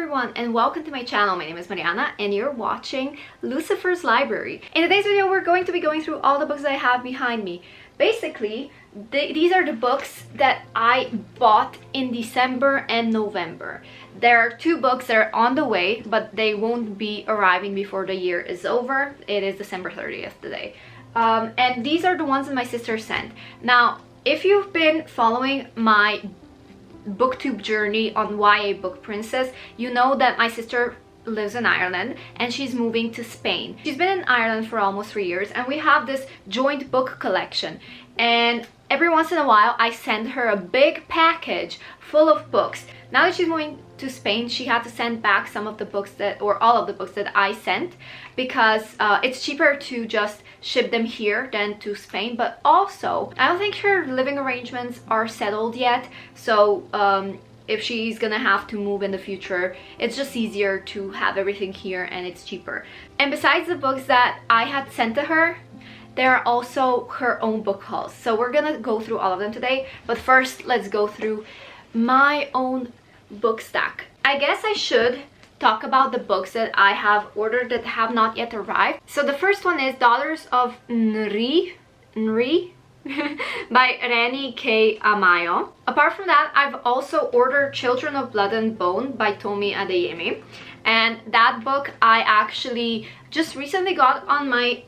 everyone and welcome to my channel. My name is Mariana and you're watching Lucifer's Library. In today's video we're going to be going through all the books that I have behind me. Basically, these are the books that I bought in December and November. There are two books that are on the way, but they won't be arriving before the year is over. It is December 30th today. And these are the ones that my sister sent. Now, if you've been following my booktube journey on YA Book Princess, you know that my sister lives in Ireland and she's moving to Spain. She's been in Ireland for almost 3 years and we have this joint book collection, and every once in a while I send her a big package full of books. Now that she's moving to Spain, she had to send back some of the books that, or all of the books that I sent, because it's cheaper to just ship them here than to Spain. But also, I don't think her living arrangements are settled yet, so if she's gonna have to move in the future, it's just easier to have everything here and it's cheaper. And besides the books that I had sent to her, there are also her own book hauls. So we're gonna go through all of them today, but first let's go through my own book stack. I guess I should talk about the books that I have ordered that have not yet arrived. So the first one is Daughters of Nri by Reni K. Amayo. Apart from that, I've also ordered Children of Blood and Bone by Tomi Adeyemi, and that book I actually just recently got on my...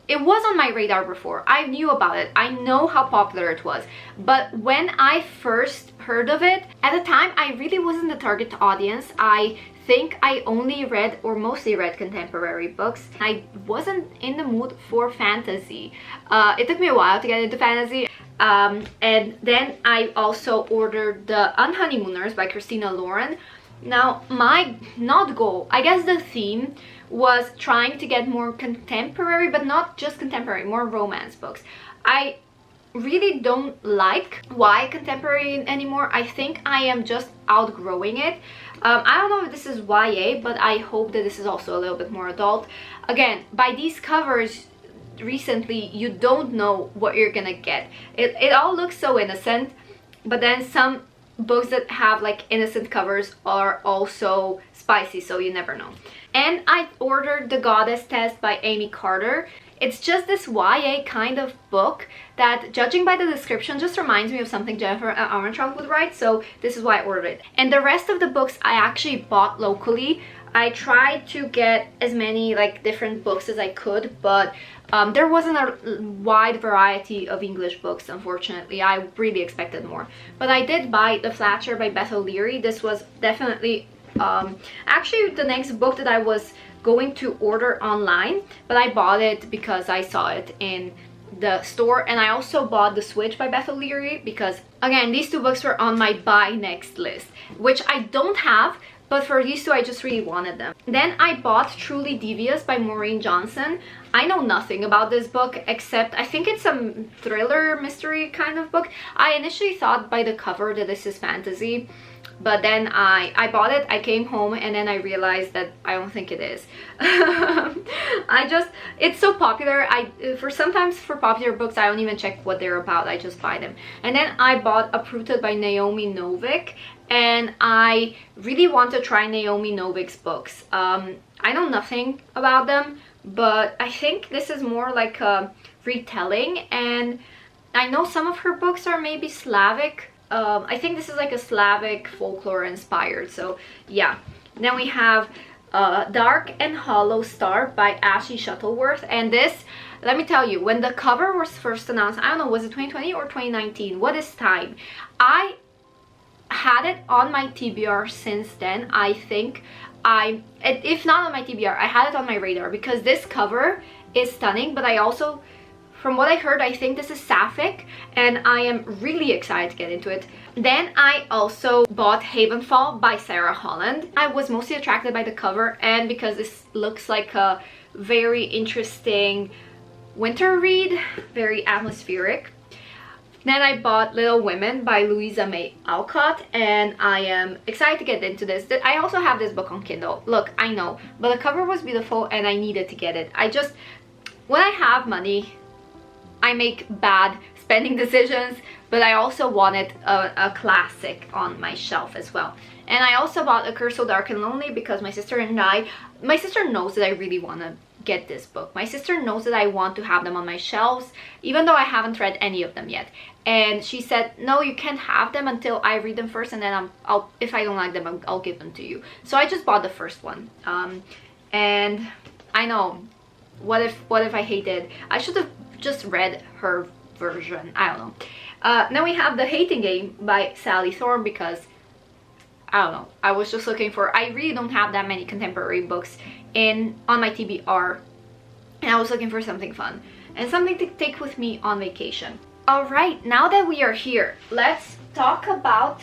It was on my radar before. I knew about it. I know how popular it was. But when I first heard of it, at the time, I really wasn't the target audience. I think I only read, or mostly read, contemporary books. I wasn't in the mood for fantasy. It took me a while to get into fantasy. And then I also ordered The Unhoneymooners by Christina Lauren. Now, my goal, I guess the theme was trying to get more contemporary, but not just contemporary, more romance books. I really don't like YA contemporary anymore. I think I am just outgrowing it. I don't know if this is YA, but I hope that this is also a little bit more adult. Again, by these covers recently, you don't know what you're gonna get. It all looks so innocent, but then some books that have like innocent covers are also spicy, so you never know. And I ordered The Goddess Test by Amy Carter. It's just this YA kind of book that, judging by the description, just reminds me of something Jennifer Armentrout would write, so this is why I ordered it. And the rest of the books I actually bought locally. I tried to get as many like different books as I could, but there wasn't a wide variety of English books, unfortunately. I really expected more. But I did buy The Flatcher by Beth O'Leary. This was definitely actually the next book that I was going to order online, but I bought it because I saw it in the store. And I also bought The Switch by Beth O'Leary because, again, these two books were on my buy next list, which I don't have, but for these two I just really wanted them. Then I bought Truly Devious by Maureen Johnson. I know nothing about this book except I think it's a thriller mystery kind of book. I initially thought by the cover that this is fantasy, but then I bought it, I came home, and then I realized that I don't think it is. It's so popular. Sometimes for popular books, I don't even check what they're about, I just buy them. And then I bought Uprooted by Naomi Novik, and I really want to try Naomi Novik's books. I know nothing about them, but I think this is more like a retelling, and I know some of her books are maybe Slavic. I think this is like a Slavic folklore inspired, so yeah. Then we have Dark and Hollow Star by Ashley Shuttleworth, and this, let me tell you, when the cover was first announced, I don't know, was it 2020 or 2019? What is time? I had it on my TBR since then. I think if not on my TBR, I had it on my radar because this cover is stunning, but I also, from what I heard, I think this is sapphic, and I am really excited to get into it. Then I also bought Havenfall by Sarah Holland. I was mostly attracted by the cover and because this looks like a very interesting winter read, very atmospheric. Then I bought Little Women by Louisa May Alcott, and I am excited to get into this. I also have this book on Kindle. Look, I know, but the cover was beautiful and I needed to get it. When I have money, I make bad spending decisions, but I also wanted a classic on my shelf as well. And I also bought A Curse So Dark and Lonely because my sister knows that I really want to get this book. My sister knows that I want to have them on my shelves, even though I haven't read any of them yet. And she said, no, you can't have them until I read them first, and then if I don't like them, I'll give them to you. So I just bought the first one. And I know, what if I hated? I should have just read her version. I don't know. Then we have The Hating Game by Sally Thorne because I don't know, I was just looking for, I really don't have that many contemporary books on my TBR, and I was looking for something fun and something to take with me on vacation. All right, now that we are here, let's talk about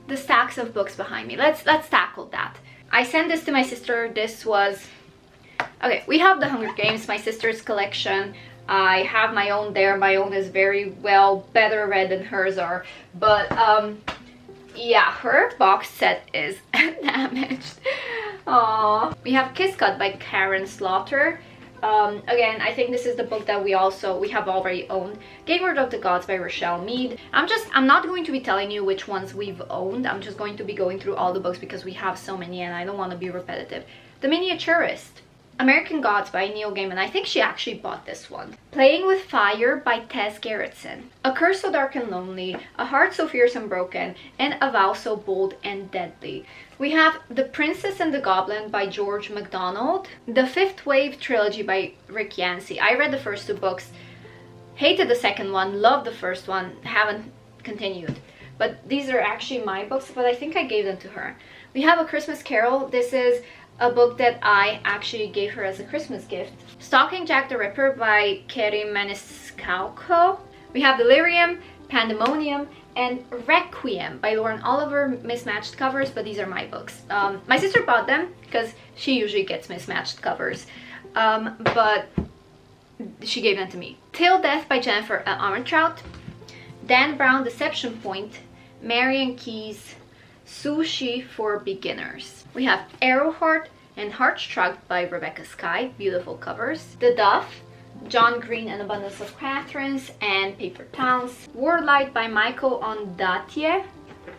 the stacks of books behind me. Let's tackle that. I sent this to my sister. This was, okay, we have The Hunger Games, my sister's collection. I have my own there. My own is very well, better read than hers are, but yeah, her box set is damaged. Aww. We have Kiss Cut by Karen Slaughter. Again, I think this is the book that we have already owned. Gateward of the Gods by Rochelle Mead. I'm not going to be telling you which ones we've owned. I'm just going to be going through all the books because we have so many and I don't want to be repetitive. The Miniaturist. American Gods by Neil Gaiman. I think she actually bought this one. Playing with Fire by Tess Gerritsen. A Curse So Dark and Lonely, A Heart So Fierce and Broken, and A Vow So Bold and Deadly. We have The Princess and the Goblin by George MacDonald. The Fifth Wave Trilogy by Rick Yancey. I read the first two books, hated the second one, loved the first one, haven't continued. But these are actually my books, but I think I gave them to her. We have A Christmas Carol. This is a book that I actually gave her as a Christmas gift. Stalking Jack the Ripper by Kerry Maniscalco. We have Delirium, Pandemonium, and Requiem by Lauren Oliver. Mismatched covers, but these are my books. My sister bought them because she usually gets mismatched covers, but she gave them to me. Till Death by Jennifer Armentrout. Dan Brown, Deception Point. Marian Keyes, Sushi for Beginners. We have Arrowheart and Heartstruck by Rebecca Skye, beautiful covers. The Duff, John Green and Abundance of Catherines, and Paper Towns. Warlight by Michael Ondaatje.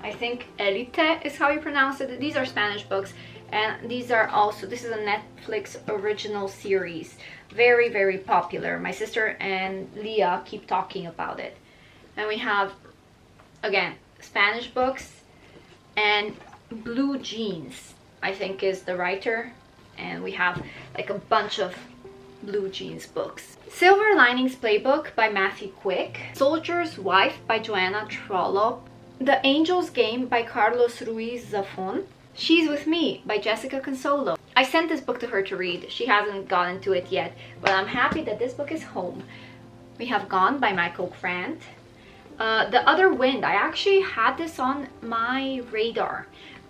I think Elite is how you pronounce it. These are Spanish books, and these are also, this is a Netflix original series. Very, very popular. My sister and Leah keep talking about it. And we have, again, Spanish books, and Blue Jeans, I think, is the writer, and we have like a bunch of Blue Jeans books. Silver Linings Playbook by Matthew Quick. Soldier's Wife by Joanna Trollope. The Angel's Game by Carlos Ruiz Zafón. She's With Me by Jessica Consolo. I sent this book to her to read. She hasn't gotten to it yet, but I'm happy that this book is home. We have Gone by Michael Grant. The Other Wind. I actually had this on my radar.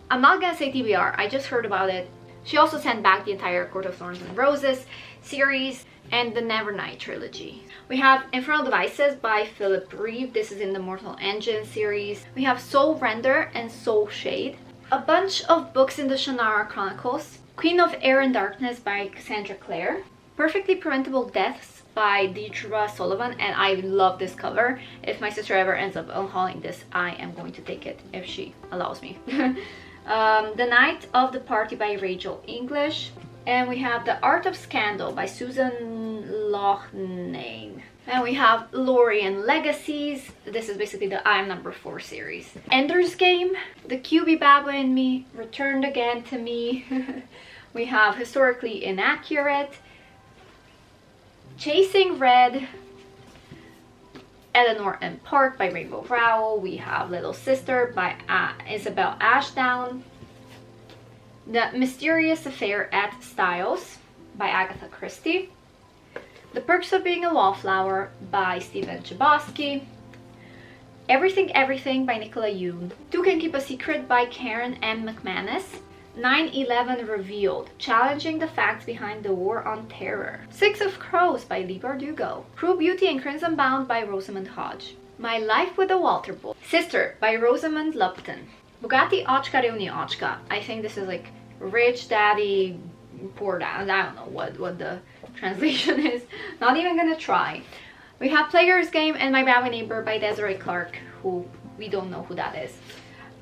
I'm not gonna say TBR, I just heard about it. She also sent back the entire Court of Thorns and Roses series and the Nevernight trilogy. We have Infernal Devices by Philip Reeve. This is in the Mortal Engine series. We have Soul Render and Soul Shade. A bunch of books in the Shannara Chronicles. Queen of Air and Darkness by Cassandra Clare. Perfectly Preventable Deaths by Deidre Sullivan, and I love this cover. If my sister ever ends up unhauling this, I am going to take it if she allows me. The Night of the Party by Rachel English. And we have The Art of Scandal by Susan Loughnane. And we have Lorien Legacies. This is basically the I Am Number 4 series. Ender's Game, The QB Babbler in Me, Returned Again to Me. We have Historically Inaccurate, Chasing Red, Eleanor and Park by Rainbow Rowell. We have Little Sister by Isabel Ashdown. The Mysterious Affair at Styles by Agatha Christie. The Perks of Being a Wallflower by Stephen Chbosky. Everything Everything by Nicola Yoon. Two Can Keep a Secret by Karen M. McManus. 9/11 Revealed, Challenging the Facts Behind the War on Terror. Six of Crows by Leigh Bardugo. Cruel Beauty and Crimson Bound by Rosamund Hodge. My Life with a Walter Boy. Sister by Rosamund Lupton. Bugatti Oczka Reuni Oczka. I think this is like Rich Daddy Poor Dad. I don't know what the translation is. Not even gonna try. We have Player's Game and My Bad Neighbor by Desiree Clarke, who we don't know who that is.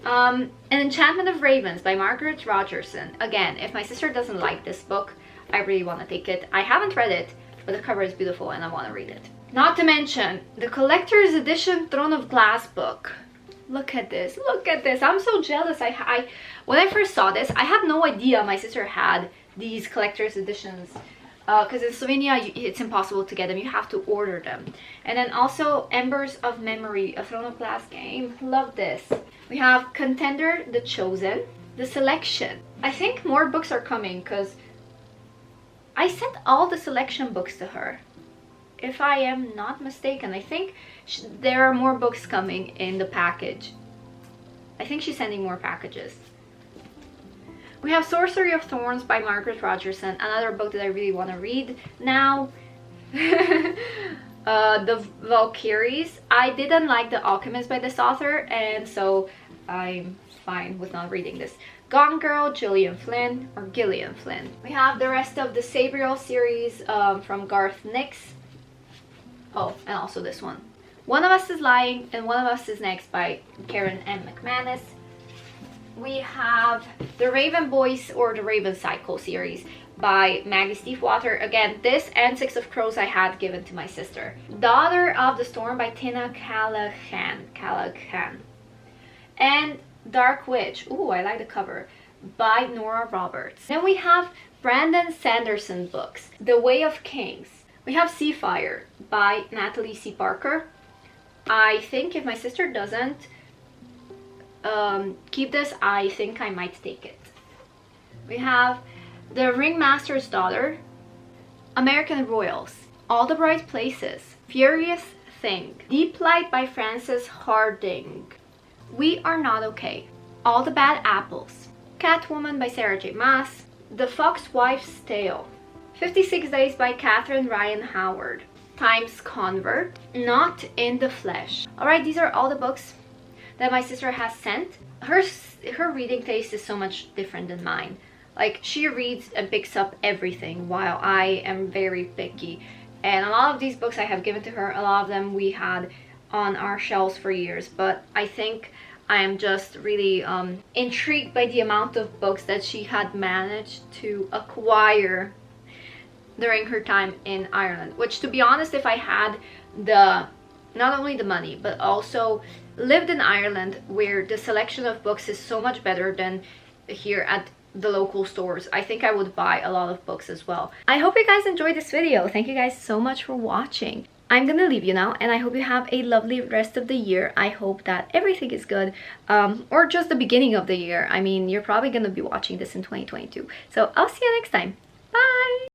An Enchantment of Ravens by Margaret Rogerson. Again, if my sister doesn't like this book, I really want to take it. I haven't read it, but the cover is beautiful and I want to read it. Not to mention the collector's edition Throne of Glass book. Look at this, look at this. I'm so jealous. When I first saw this, I had no idea my sister had these collector's editions. Because in Slovenia, it's impossible to get them. You have to order them. And then also Embers of Memory, a Throne of Glass game. Love this. We have Contender, The Chosen, The Selection. I think more books are coming because I sent all the selection books to her. If I am not mistaken, I think there are more books coming in the package. I think she's sending more packages. We have Sorcery of Thorns by Margaret Rogerson, another book that I really want to read now. The Valkyries. I didn't like The Alchemist by this author, and so I'm fine with not reading this. Gone Girl, Gillian Flynn. We have the rest of the Sabriel series from Garth Nix. Oh, and also this one. One of Us is Lying and One of Us is Next by Karen M. McManus. We have The Raven Boys or The Raven Cycle series by Maggie Stiefwater. Again, this and Six of Crows I had given to my sister. Daughter of the Storm by Tina Callahan. And Dark Witch, ooh, I like the cover, by Nora Roberts. Then we have Brandon Sanderson books. The Way of Kings. We have Seafire by Natalie C. Parker. I think if my sister doesn't keep this, I think I might take it. We have The Ringmaster's Daughter, American Royals, All the Bright Places, Furious Thing, Deep Light by Frances Harding, We Are Not Okay, All the Bad Apples, Catwoman by Sarah J. Maas, The Fox Wife's Tale, 56 Days by Catherine Ryan Howard, Times Convert, Not in the Flesh. Alright, these are all the books that my sister has sent. Her reading taste is so much different than mine. Like, she reads and picks up everything while I am very picky. And a lot of these books I have given to her, a lot of them we had on our shelves for years. But I think I am just really intrigued by the amount of books that she had managed to acquire during her time in Ireland. Which, to be honest, if I had not only the money, but also lived in Ireland, where the selection of books is so much better than here at the local stores, I think I would buy a lot of books as well. I hope you guys enjoyed this video. Thank you guys so much for watching. I'm gonna leave you now, and I hope you have a lovely rest of the year. I hope that everything is good, or just the beginning of the year. I mean, you're probably gonna be watching this in 2022. So I'll see you next time.